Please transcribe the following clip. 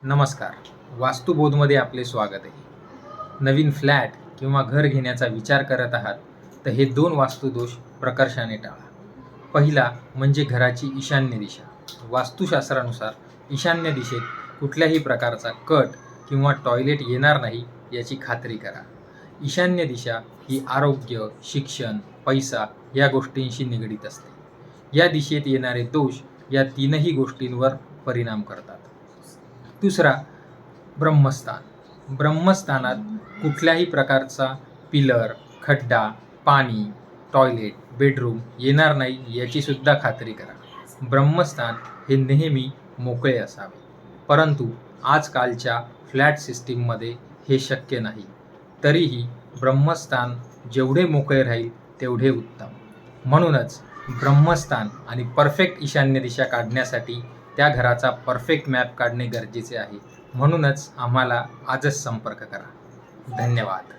नमस्कार. वास्तुबोधमध्ये आपले स्वागत आहे. नवीन फ्लॅट किंवा घर घेण्याचा विचार करत आहात तर हे 2 वास्तुदोष प्रकर्षाने टाळा. पहिला म्हणजे घराची ईशान्य दिशा. वास्तुशास्त्रानुसार ईशान्य दिशेत कुठल्याही प्रकारचा कट किंवा टॉयलेट येणार नाही याची खात्री करा. ईशान्य दिशा ही आरोग्य, शिक्षण, पैसा या गोष्टींशी निगडीत असते. या दिशेत येणारे दोष या 3ही गोष्टींवर परिणाम करतात. दुसरा, ब्रह्मस्थान. ब्रह्मस्थानात कुठल्याही प्रकारचा पिलर, खड्डा, पाणी, टॉयलेट, बेडरूम येणार नाही याची सुद्धा खात्री करा. ब्रह्मस्थान हे नेहमी मोकळे असावे. परंतु आजकालच्या फ्लॅट सिस्टीममध्ये हे शक्य नाही. तरीही ब्रह्मस्थान जेवढे मोकळे राहील तेवढे उत्तम. म्हणूनच ब्रह्मस्थान आणि परफेक्ट ईशान्य दिशा काढण्यासाठी त्या घराचा परफेक्ट मॅप काढणे गरजेचे आहे. म्हणूनच आम्हाला आजच संपर्क करा. धन्यवाद.